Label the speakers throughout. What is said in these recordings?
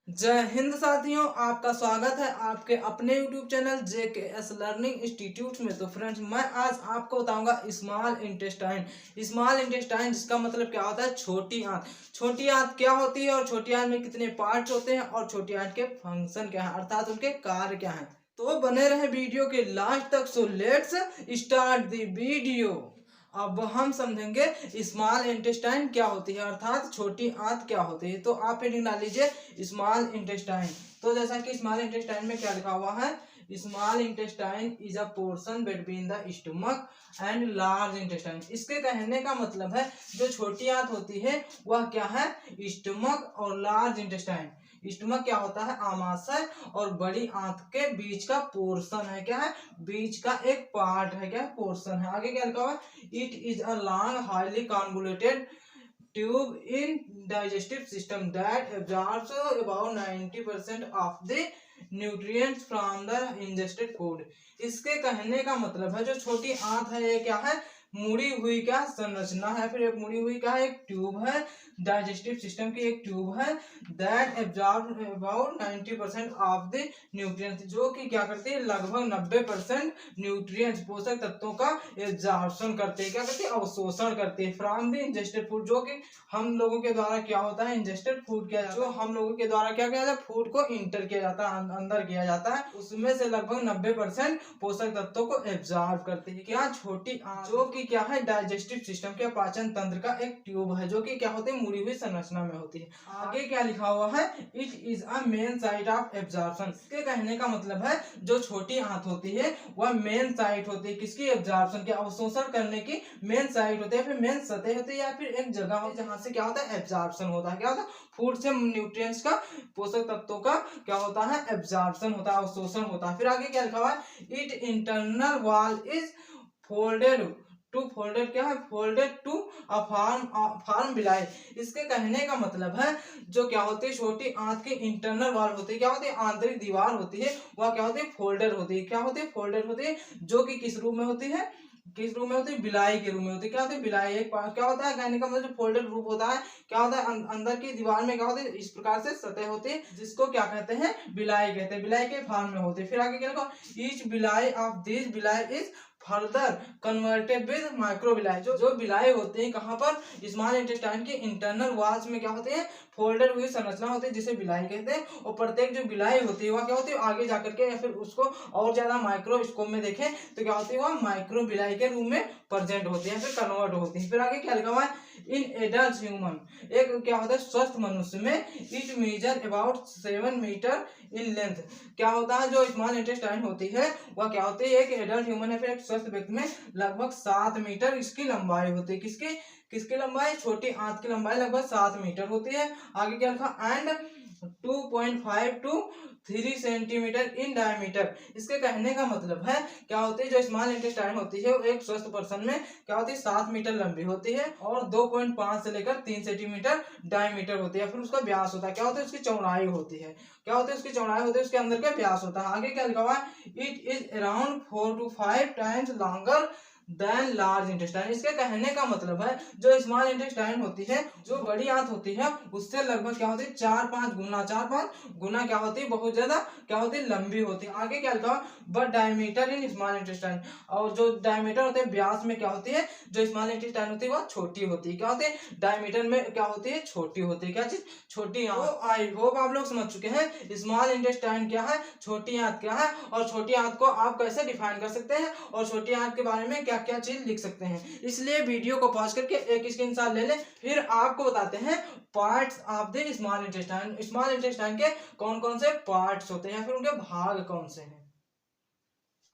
Speaker 1: जय हिंद साथियों, आपका स्वागत है आपके अपने YouTube channel JKS learning institute में। तो फ्रेंड्स, मैं आज आपको बताऊंगा स्मॉल इंटेस्टाइन। स्मॉल इंटेस्टाइन जिसका मतलब क्या होता है छोटी आंत। छोटी आंत क्या होती है और छोटी आंत में कितने पार्ट्स होते हैं और छोटी आंत के फंक्शन क्या है, अर्थात उनके कार्य क्या है। तो बने रहे वीडियो के लास्ट तक। So let's start the video. अब हम समझेंगे स्मॉल इंटेस्टाइन क्या होती है, अर्थात छोटी आंत क्या होती है। तो आप हेडिंग डाल लीजिए स्मॉल इंटेस्टाइन। तो जैसा कि स्मॉल इंटेस्टाइन में क्या लिखा हुआ है, small intestine is a portion between the stomach and large intestine. इसके कहने का मतलब है जो छोटी आंत होती है वह क्या है, स्टमक और लार्ज इंटेस्टाइन। स्टमक क्या होता है, आमाशय, और बड़ी आंत के बीच का पोर्शन है, क्या है, बीच का एक पार्ट है, क्या है, पोर्शन है। आगे क्या लिखा हुआ है, it is a long highly convoluted tube in digestive system that absorbs about 90% of the nutrients from the ingested food। इसके कहने का मतलब है जो छोटी आंत है ये क्या है, मुड़ी हुई क्या संरचना है, फिर एक मुड़ी हुई क्या एक ट्यूब है, डाइजेस्टिव सिस्टम की एक ट्यूब है, that absorb about 90% of the nutrients, जो कि क्या करती है लगभग 90% न्यूट्रिएंट्स पोषक तत्वों का एब्जॉर्प्शन करते हैं, क्या करते हैं, अवशोषण करते हैं फ्रॉम द इंजेस्टेड फूड, जो कि हम लोगों के द्वारा क्या होता है, इंजेस्टेड फूड किया जाता है, जो हम लोगों के द्वारा क्या किया जाता है, फूड को इंटर किया जाता है, अंदर किया जाता है, उसमें से लगभग 90% पोषक तत्वों को एब्जॉर्ब करते हैं। क्या छोटी आंत, जो कि क्या है डाइजेस्टिव सिस्टम के पाचन तंत्र का एक ट्यूब है, जो कि क्या होती है मुड़ी हुई संरचना में होती है। आगे क्या लिखा हुआ है, it is a main site of absorption. इसके कहने का मतलब है जो छोटी आंत होती है वह मेन साइट होती है किसकी, एब्जॉर्प्शन के, अवशोषण करने की मेन साइट होती है, फिर मेन सतह होती है, या फिर एक जगह हो जहां से क्या होता है, एब्जॉर्प्शन होता है, क्या होता है, फूड से न्यूट्रिएंट्स का, पोषक तत्वों का क्या होता है, एब्जॉर्प्शन होता है, अवशोषण होता है। फिर आगे क्या लिखा हुआ है, it internal wall is folded to, folded क्या है, फोल्डेड टू अ फॉर्म बिलाई। इसके कहने का मतलब है जो क्या होती है छोटी आंत की इंटरनल वॉल होती है, क्या होती है, आंतरिक दीवार होती है, वह क्या होती है, फोल्डेड होती है, क्या होती है, फोल्डेड होती है, जो कि किस रूप में होती है, किस रूप में होती है, बिलाई के रूप में होती है। क्या होती है, बिलाई एक क्या होता है, कहने का मतलब जो फोल्डेड रूप होता है, क्या होता है, अंदर की दीवार में क्या होती है, इस प्रकार से सतह होती है, जिसको क्या कहते हैं, बिलाई कहते हैं, बिलाई के फॉर्म में होती है। फिर आगे क्या लिखा, ईच बिलाई ऑफ दिस बिलाई इज फर्दर कन्वर्टेड विद माइक्रोबिलाई। जो बिलाई होते हैं कहाँ पर, स्मॉल इंटेस्टाइन के इंटरनल वॉल्स में क्या होते हैं, फोल्डेड हुई संरचना होती है जिसे बिलाई कहते हैं, और प्रत्येक जो बिलाई होती है वह क्या होती है आगे जाकर के, या फिर उसको और ज्यादा माइक्रोस्कोप में देखें तो क्या होती है, वह माइक्रो बिलाई के रूप में प्रेजेंट होती है, फिर कन्वर्ट होती है। फिर आगे क्या लिखा हुआ है, इन एडल्ट ह्यूमन, एक क्या होता है स्वस्थ मनुष्य में, it measure about 7 metre in length. क्या होता है जो स्मॉल इंटेस्टाइन होती है वह क्या होती है, एक एडल्ट ह्यूमन है, फिर एक स्वस्थ व्यक्ति में लगभग 7 मीटर इसकी लंबाई होती है, किसकी किसकी लंबाई, छोटी आंत की लंबाई लगभग 7 मीटर होती है। आगे क्या लिखा, and 2.5 to 3 centimetre in diameter. इसके कहने का मतलब है क्या होती है जो स्मॉल इंटेस्टाइन होती है वो एक स्वस्थ पर्सन में क्या होती है 7 मीटर लंबी होती है, और 2.5 से लेकर 3 सेंटीमीटर डायमीटर होती है, फिर उसका व्यास होता है, क्या होता है, उसकी चौड़ाई होती है, क्या होती है, उसकी चौड़ाई होती है, उसके अंदर का व्यास होता है। आगे क्या लिखा हुआ है, it is around 4 to 5 times longer than large intestine. इसके कहने का मतलब है जो स्मॉल इंटेस्टाइन होती है, जो बड़ी आंत होती है उससे लगभग क्या होती है 4-5 गुना, 4-5 गुना क्या होती है, बहुत ज्यादा क्या होती है, लंबी होती है। आगे क्या लिखा, but diameter in small intestine, और जो डायमीटर होते हैं व्यास में क्या होती है, जो स्मॉल इंटेस्टाइन होती है वह छोटी होती है, क्या होती है, डायमीटर में क्या होती है, छोटी होती है, क्या चीज, छोटी आंत। आई होप आप लोग समझ चुके हैं स्मॉल इंटेस्टाइन क्या है, छोटी आंत क्या है, और छोटी आंत को आप कैसे डिफाइन कर सकते हैं, और छोटी आंत के बारे में क्या क्या चीज लिख सकते हैं। इसलिए वीडियो को पॉज करके एक स्क्रीनशॉट ले लें, फिर आपको बताते हैं parts of the small intestine. Small intestine के कौन कौन से पार्ट्स होते हैं, फिर उनके भाग कौन से हैं।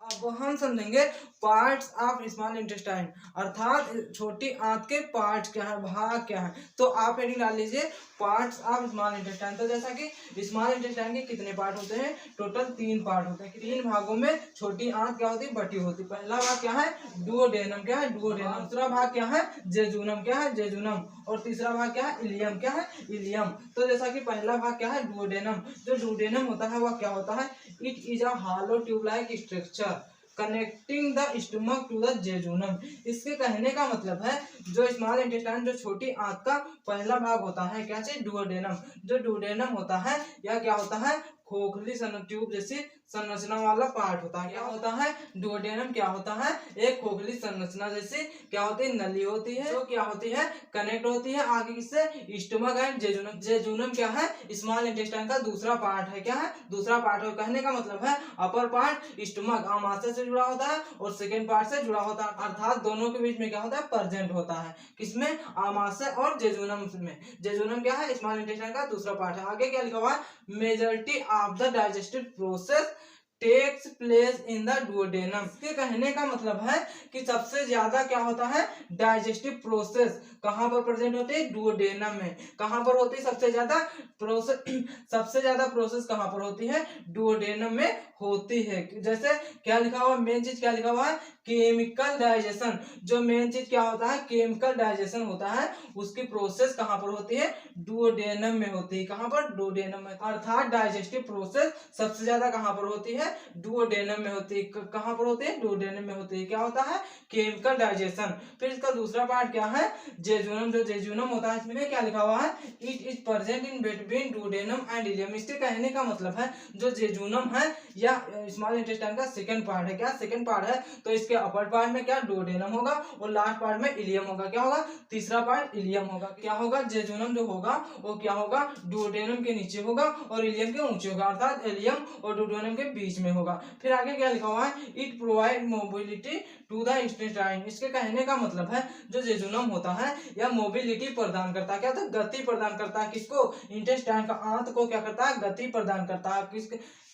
Speaker 1: अब हम समझेंगे पार्ट्स ऑफ स्मॉल इंटेस्टाइन, अर्थात छोटी आंत के पार्ट्स क्या है, भाग क्या है। तो आप हेडिंग डाल लीजिए पार्ट्स ऑफ स्मॉल इंटेस्टाइन। तो जैसा कि स्मॉल इंटेस्टाइन के कितने पार्ट होते हैं, टोटल 3 पार्ट होते हैं। 3 भागों में छोटी आंत क्या होती है, बटी होती है। पहला भाग क्या है, डुओडेनम, क्या है, डुओडेनम। दूसरा भाग क्या है, जेजुनम, क्या है, जेजुनम। और तीसरा भाग क्या है, इलियम, क्या है, इलियम। तो जैसा कि पहला भाग क्या है, डुओडेनम। जो डुओडेनम होता है वह क्या होता है, it is a hollow tube like structure connecting the stomach to the jejunum. इसके कहने का मतलब है जो स्मॉल इंटेस्टाइन जो छोटी आंत का पहला भाग होता है क्या चीज, डुओडेनम। जो डुओडेनम होता है यह क्या होता है, खोखली ट्यूब जैसी संरचना वाला पार्ट होता है। क्या होता है, डुओडेनम क्या होता है, एक खोखली संरचना जैसी क्या होती है, नली होती है, जो क्या होती है, कनेक्ट होती है आगे किससे, स्टमक एंड जेजुनम। जेजुनम क्या है, स्मॉल इंटेस्टाइन का दूसरा पार्ट है। क्या है, दूसरा पार्ट है। कहने का मतलब है अपर पार्ट स्टमक आमाशय से जुड़ा होता है और सेकेंड पार्ट से जुड़ा होता है, अर्थात दोनों के बीच में क्या होता है, प्रेजेंट होता है। किसमें, आमाशय और जेजुनम में। जेजुनम क्या है, स्मॉल इंटेस्टाइन का दूसरा पार्ट है। आगे क्या लिखा हुआ है, majority of the digestive process takes place in the duodenum. इसके कहने का मतलब है कि सबसे ज्यादा क्या होता है, डाइजेस्टिव प्रोसेस कहां पर प्रेजेंट होती है, डुओडेनम में। कहां पर होती है सबसे ज्यादा प्रोसेस सबसे ज्यादा प्रोसेस कहां पर होती है, डुओडेनम में होती है। जैसे क्या लिखा हुआ, मेन चीज क्या लिखा हुआ है, केमिकल डाइजेशन। जो मेन चीज क्या होता है, केमिकल डाइजेशन होता है, उसकी प्रोसेस कहां पर होती है, डुओडेनम में होती है। कहां पर, डुओडेनम में। अर्थात डाइजेस्टिव प्रोसेस सबसे ज्यादा कहां पर होती है, डुओडेनम में होती है। कहां पर होती है, डुओडेनम में होती है। क्या होता है, केमिकल डाइजेशन। फिर इसका दूसरा पार्ट क्या है, जेजुनम। जो जेजुनम होता है इसमें क्या लिखा हुआ है, it is present in between duodenum and ileum. इसके कहने का मतलब है जो जेजुनम है या स्मॉल इंटेस्टाइन का सेकंड पार्ट है। क्या सेकंड पार्ट है, तो इसके अपर पार्ट में क्या, डुओडेनम होगा और लास्ट पार्ट में इलियम होगा। क्या होगा, तीसरा पार्ट इलियम होगा। क्या होगा, जेजुनम जो होगा वो क्या होगा, डुओडेनम के नीचे होगा और इलियम के ऊंचे होगा, अर्थात इलियम और डुओडेनम के बीच में होगा। फिर आगे क्या लिखा हुआ है, it provide mobility to the intestine. इसके कहने का मतलब है जो जेजुनम होता है यह मोबिलिटी प्रदान करता है। क्या होता है, गति प्रदान करता है। किसको, इंटेस्टाइन का आंत को क्या करता है, गति प्रदान करता है।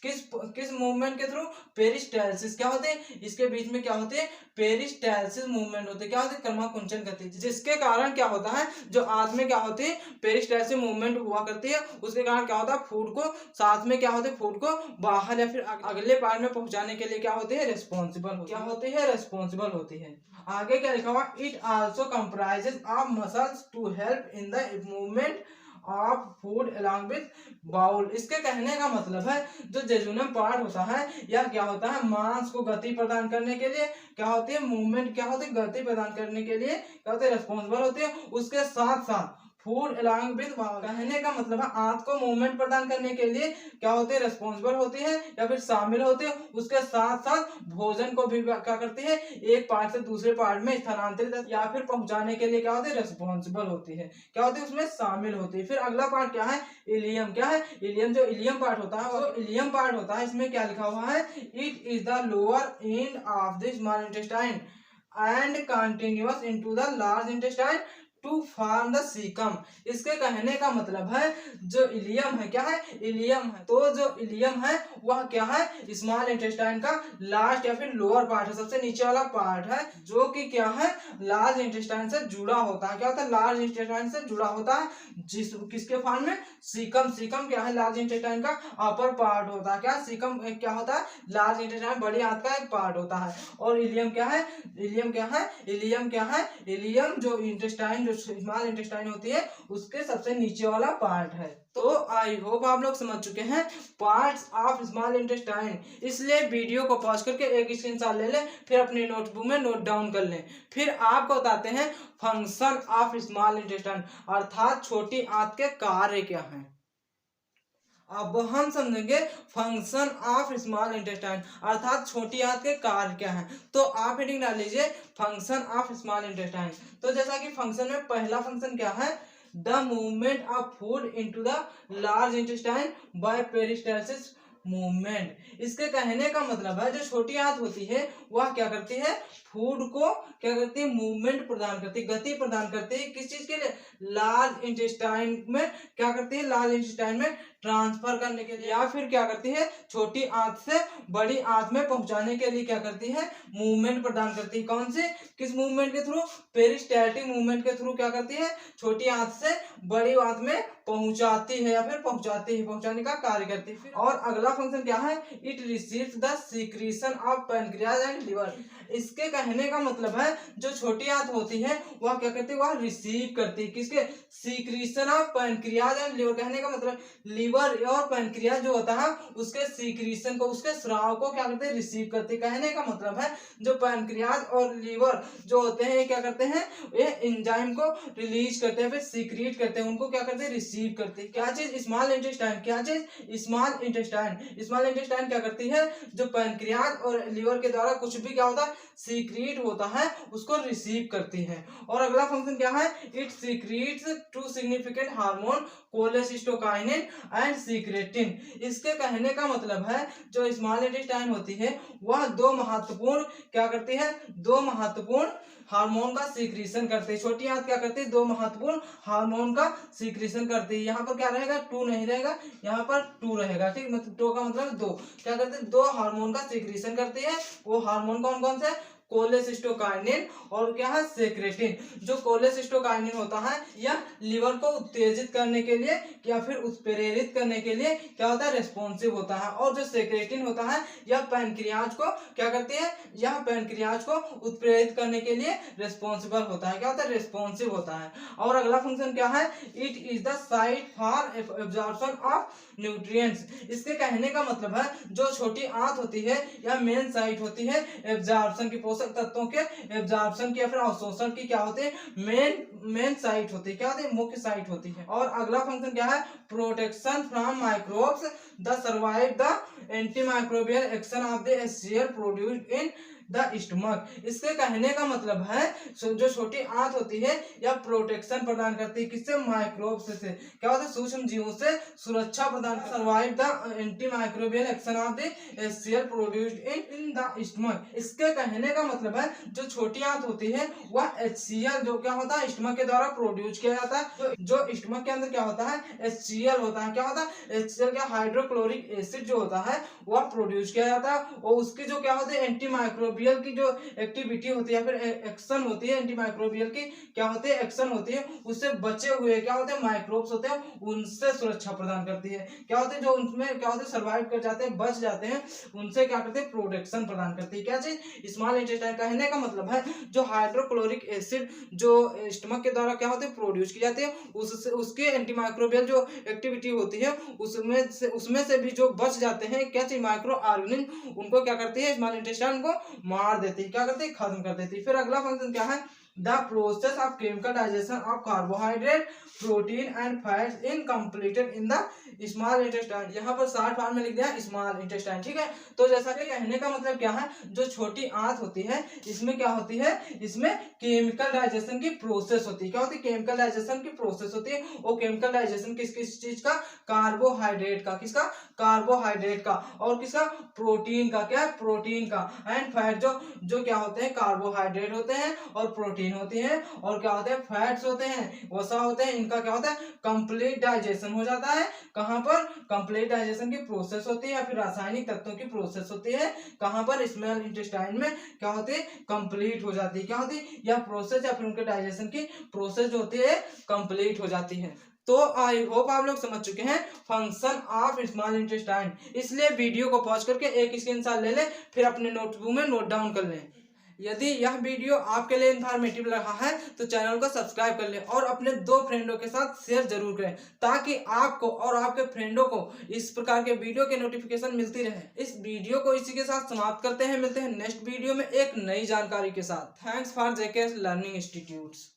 Speaker 1: किस मूवमेंट के थ्रू, पेरिस्टालसिस। क्या होते हैं, इसके बीच में क्या होते हैं, पेरिस्टालसिस मूवमेंट होते हैं। क्या होते हैं, क्रमाकुंचन गति, जिसके कारण क्या होता है, जो आंत में क्या होती है, पेरिस्टालसिस मूवमेंट हुआ करती है। उसके कारण क्या होता है, फूड को साथ में क्या होते हैं, फूड को बाहर या फिर अगले पार्ट में पहुंचाने के लिए क्या होते हैं, रिस्पॉन्सिबल। क्या होती है, रिस्पॉन्सिबल होती है। आगे क्या लिखा हुआ, it also comprises of muscles to help in the movement of food along with bowel. इसके कहने का मतलब है जो जेजुनम पार्ट होता है यह क्या होता है, मांस को गति प्रदान करने के लिए क्या होती है, मूवमेंट क्या होती है, गति प्रदान करने के लिए क्या होती है, रिस्पॉन्सिबल होती है। उसके साथ साथ फूड अलॉन्ग विद बाउल, कहने का मतलब है आंत को मूवमेंट प्रदान करने के लिए क्या होती है, रिस्पॉन्सिबल होती है या फिर शामिल होती है। उसके साथ साथ भोजन को भी क्या करती है, एक पार्ट से दूसरे पार्ट में स्थानांतरित या फिर पहुंचाने के लिए क्या होती है, रिस्पॉन्सिबल होती है। क्या होती है, उसमें शामिल होती है। फिर अगला पार्ट क्या है, इलियम। क्या है, इलियम। जो इलियम पार्ट होता है, वो इलियम पार्ट होता है, इसमें क्या लिखा हुआ है, it is the lower end of the small intestine and continuous into the large intestine to form the caecum. इसके कहने का मतलब है जो इलियम है, क्या है, इलियम है। तो जो इलियम है वह क्या है, स्मॉल इंटेस्टाइन का लास्ट या फिर लोअर पार्ट है, सबसे नीचे वाला पार्ट है, जो कि क्या है, लार्ज इंटेस्टाइन से जुड़ा होता है। क्या होता है, लार्ज इंटेस्टाइन से जुड़ा होता है, किसके फॉर्म में, सीकम। सीकम क्या है, लार्ज इंटेस्टाइन का अपर पार्ट होता है। क्या, सीकम क्या होता है, लार्ज इंटेस्टाइन बड़ी आंत का एक पार्ट होता है। और इलियम क्या है, इलियम क्या है, इलियम क्या है, इलियम जो इंटेस्टाइन, जो स्मॉल इंटेस्टाइन होती है उसके सबसे नीचे वाला पार्ट है। तो आई होप आप लोग समझ चुके हैं पार्ट्स ऑफ स्मॉल इंटेस्टाइन। इसलिए वीडियो को पॉज करके एक स्क्रीनशॉट ले लें, फिर अपनी नोटबुक में नोट डाउन कर लें। फिर आपको बताते हैं फंक्शन ऑफ स्मॉल इंटेस्टाइन, अर्थात छोटी आंत के कार्य क्या हैं। अब हम समझेंगे फंक्शन ऑफ स्मॉल इंटेस्टाइन, अर्थात छोटी आंत के कार्य क्या हैं। तो आप हेडिंग डाल लीजिए फंक्शन ऑफ स्मॉल इंटेस्टाइन। तो जैसा कि फंक्शन में पहला फंक्शन क्या है, the movement of food into the large intestine bye peristalsis movement. इसके कहने का मतलब है जो छोटी आंत होती है वह क्या करती है, फूड को क्या करती है, मूवमेंट प्रदान करती है, गति प्रदान करती है। किस चीज के लिए, लार्ज इंटेस्टाइन में क्या करती है, लार्ज इंटेस्टाइन में ट्रांसफर करने के लिए, या फिर क्या करती है, छोटी आंत से बड़ी आंत में पहुंचाने के लिए क्या करती है, मूवमेंट प्रदान करती है। कौन से, किस मूवमेंट के थ्रू, पेरिस्टाल्टिक मूवमेंट के थ्रू क्या करती है, छोटी आंत से बड़ी आंत में पहुंचाती है या फिर पहुंचाती है, पहुंचाने का कार्य करती है। और अगला फंक्शन क्या है, it receives the secretion of pancreas and liver. इसके कहने का मतलब है जो छोटी आंत होती है वह क्या करती है, वह रिसीव करती है, किसके, secretion of pancreas and liver. कहने का मतलब लिवर लीवर और पैनक्रियाज जो होता है उसके सीक्रेशन को, उसके स्राव को क्या करते हैं, रिसीव करते हैं। कहने का मतलब है जो पैनक्रियाज और लीवर जो होते हैं ये क्या करते हैं, ये एंजाइम को रिलीज करते हैं, फिर सीक्रेट करते हैं, उनको क्या करते हैं, रिसीव करते हैं। क्या चीज, स्मॉल इंटेस्टाइन। क्या चीज, स्मॉल इंटेस्टाइन। स्मॉल इंटेस्टाइन क्या करती है, जो पैनक्रियाज और लीवर के द्वारा कुछ भी क्या होता है सीक्रेट होता है उसको रिसीव करती है। और अगला फंक्शन क्या है, it secretes to significant hormone cholecystokinin and secretin. इसके कहने का मतलब है जो स्मॉल इंटेस्टाइन होती है वह दो महत्वपूर्ण क्या करती है, दो महत्वपूर्ण हार्मोन का सीक्रेशन करती है। छोटी आंत क्या करती है, दो महत्वपूर्ण हार्मोन का सीक्रेशन करती है। यहाँ पर क्या रहेगा, टू नहीं रहेगा, यहाँ पर टू रहेगा, ठीक। मतलब टू का मतलब दो, क्या करते हैं, दो हार्मोन का सीक्रेशन करती है। वो हार्मोन कौन कौन से, कोलेसिस्टोकाइनिन और क्या है, सेक्रेटिन। जो कोलेसिस्टोकाइनिन होता है यह लीवर को उत्तेजित करने के लिए या फिर उत्प्रेरित करने के लिए क्या होता है, रेस्पॉन्सिव होता है। और जो सेक्रेटिन होता है यह पैनक्रियाज को क्या करती है, यह पैनक्रियाज को उत्प्रेरित करने के लिए रेस्पॉन्सिबल होता है, क्या होता है, रेस्पॉन्सिव होता है। और अगला फंक्शन क्या है, it is the site for absorption of nutrients. इसके कहने का मतलब है जो छोटी आंत होती है यह मेन साइट होती है एब्जॉर्प्शन की, पोषक तत्वों के एब्जॉर्प्शन की या फिर अवशोषण की क्या होती है, मेन साइट होती है, क्या होती है, मुख्य साइट होती है। और अगला फंक्शन क्या है, protection from microbes the survive the antimicrobial action of the HCl produced in the stomach. इसके कहने का मतलब है जो छोटी आंत होती है यह प्रोटेक्शन प्रदान करती है, किससे, माइक्रोब्स से, क्या होता है, सूक्ष्म जीवों से सुरक्षा प्रदान, survive the antimicrobial action of the HCl produced in the stomach. इसके कहने का मतलब है जो छोटी आंत होती है वह HCl जो क्या होता है स्टमक के द्वारा प्रोड्यूस किया जाता है। जो स्टमक के अंदर क्या होता है, HCl होता है, क्या होता है, HCl का हाइड्रोक्लोरिक एसिड जो होता है वह प्रोड्यूस किया जाता है। और उसकी जो क्या होती है, एंटीमाइक्रोबियल की जो एक्टिविटी होती है या फिर एक्शन होती है, एंटीमाइक्रोबियल की क्या होती है, एक्शन होती है, उससे बचे हुए क्या होते हैं, माइक्रोब्स होते हैं, उनसे सुरक्षा प्रदान करती है। क्या होते हैं, जो उनमें क्या होते हैं, सर्वाइव कर जाते हैं, बच जाते हैं, उनसे क्या करते हैं, प्रोटेक्शन प्रदान करती है। क्या चीज, स्मॉल इंटेस्टाइन। कहने का मतलब है जो हाइड्रोक्लोरिक एसिड जो स्टमक के द्वारा क्या होते हैं, प्रोड्यूस की जाती है, उससे उसके एंटीमाइक्रोबियल जो एक्टिविटी होती है उसमें से भी जो बच जाते हैं क्या चीज, माइक्रो ऑर्गेनिज्म, उनको क्या करती है, स्मॉल इंटेस्टाइन को मार देती है, क्या करती है, खत्म कर देती है। फिर अगला फंक्शन क्या है, the process of chemical digestion of carbohydrate protein and fats in completed in the small intestine. यहाँ पर शॉर्ट फॉर्म में लिख दिया स्मॉल इंटेस्टाइन, ठीक है। तो जैसा कि कहने का मतलब क्या है, जो छोटी आंत होती है इसमें क्या होती है, इसमें केमिकल डाइजेशन की प्रोसेस होती है, क्या होती है, केमिकल डाइजेशन की प्रोसेस होती है। वो केमिकल डाइजेशन किस किस चीज का, कार्बोहाइड्रेट का, किसका, कार्बोहाइड्रेट का, और किसका, प्रोटीन का, क्या, प्रोटीन का, एंड फैट जो क्या होते हैं, कार्बोहाइड्रेट होते हैं और प्रोटीन होती है, और क्या होते हैं, फैट्स होते हैं, वसा होते हैं। इनका क्या होता है, कंप्लीट डाइजेशन हो जाता है। कहां पर, कंप्लीट डाइजेशन की प्रोसेस होती है या फिर रासायनिक तत्वों की प्रोसेस होती है, कहां पर, स्मॉल इंटेस्टाइन में क्या होती है, कंप्लीट हो जाती है। क्या होती है, यह प्रोसेस या फिर उनके डाइजेशन की प्रोसेस जो होती है कंप्लीट हो जाती है। तो आई होप आप लोग समझ चुके हैं फंक्शन ऑफ स्मॉल इंटेस्टाइन। इसलिए वीडियो को पॉज करके एक स्क्रीनशॉट ले लें, फिर अपने नोटबुक में नोट डाउन कर लें। यदि यह वीडियो आपके लिए इंफॉर्मेटिव लगा है तो चैनल को सब्सक्राइब कर लें और अपने दो फ्रेंडों के साथ शेयर जरूर करें, ताकि आपको और आपके फ्रेंडों को इस प्रकार के वीडियो के नोटिफिकेशन मिलती रहे। इस वीडियो को इसी के साथ समाप्त करते हैं, मिलते हैं नेक्स्ट वीडियो में एक नई जानकारी के साथ। Thanks for JK learning institute.